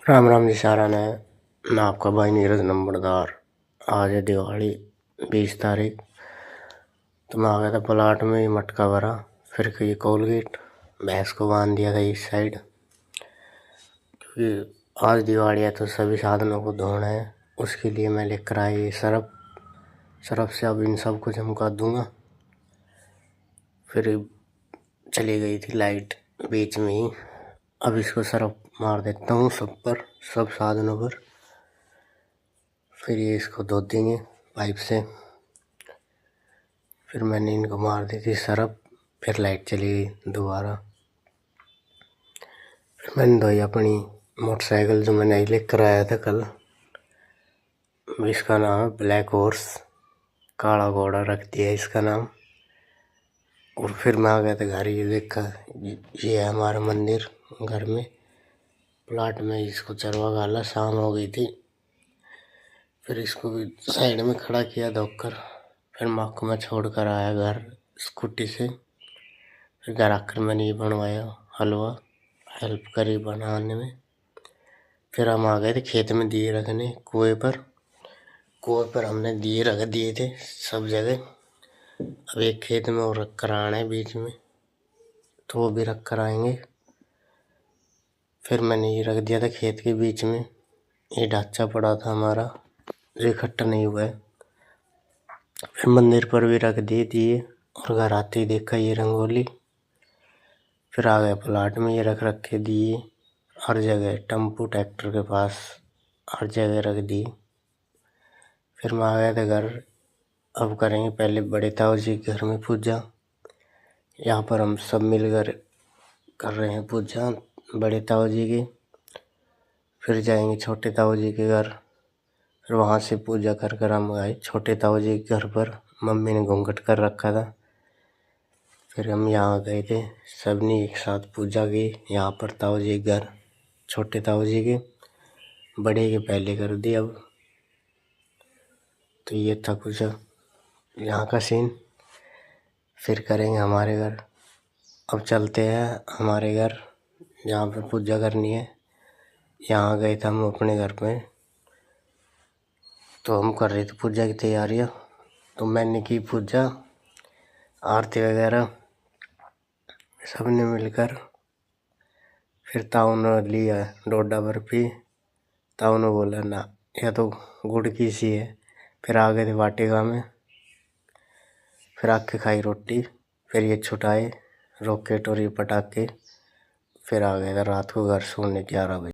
राम राम जी सारा ने। मैं आपका भाई नीरज नंबरदार। आज है दिवाली 20 तारीख। तो मैं आ गया था प्लाट में, मटका भरा, फिर ये कोलगेट भैंस को बांध दिया था इस साइड, क्योंकि आज दिवाली है तो सभी साधनों को धोना है। उसके लिए मैं लेकर आया ये सरफ से अब इन सब को चमका दूंगा। फिर चली गई थी लाइट बीच में ही। अब इसको सरफ मार देता हूँ सब साधनों पर, फिर ये इसको धो देंगे पाइप से। फिर मैंने इनको मार दी थी सरफ, फिर लाइट चली गई दोबारा। फिर मैंने धोई अपनी मोटरसाइकिल जो मैंने लेकर आया था कल। इसका नाम है ब्लैक हॉर्स, काला घोड़ा रख दिया इसका नाम। और फिर मैं आ गया था घर। ये देखा, ये है हमारा मंदिर घर में। प्लाट में इसको चरवा डाला, शाम हो गई थी। फिर इसको भी साइड में खड़ा किया धोकर। फिर माँ को मैं छोड़ कर आया घर स्कूटी से। फिर घर आकर मैंने ये बनवाया हलवा, हेल्प करी बनाने में। फिर हम आ गए थे खेत में दिए रखने कुएं पर हमने दिए रख दिए थे सब जगह। अब एक खेत में और रख कर आना है बीच में, तो वो भी रख कर आएंगे। फिर मैंने ये रख दिया था खेत के बीच में। ये ढांचा पड़ा था हमारा, जो इकट्ठा नहीं हुआ है। फिर मंदिर पर भी रख दिए और घर आते ही देखा ये रंगोली। फिर आ गए प्लाट में, ये रख के दिए हर जगह, टम्पू ट्रैक्टर के पास हर जगह रख दिए। फिर मैं आ गया था घर। अब करेंगे पहले बड़े ताऊ जी के घर में पूजा। यहाँ पर हम सब मिलकर कर रहे हैं पूजा बड़े ताऊ जी की। फिर जाएंगे छोटे ताऊ जी के घर। फिर वहाँ से पूजा कर हम आए छोटे ताऊ जी के घर पर। मम्मी ने घूंघट कर रखा था। फिर हम यहाँ गए थे, सबने एक साथ पूजा की यहाँ पर ताऊ जी के घर, छोटे ताऊ जी के। बड़े के पहले कर दी अब। तो ये था कुछ यहाँ का सीन। फिर करेंगे हमारे घर। अब चलते हैं हमारे घर जहाँ पर पूजा करनी है। यहाँ गए थे हम अपने घर पे, तो हम कर रहे थे पूजा की तैयारियाँ। तो मैंने की पूजा, आरती वगैरह सबने मिलकर। फिर ताऊ ने लिया डोडा बर्फी। ताऊ ने बोला ना, यह तो गुड़ की सी है। फिर आ गए थे वाटिका में, फिर आके खाई रोटी। फिर ये छुटाए रॉकेट और ये पटाखे। फिर आ गए थे रात को घर सोने 11 बजे।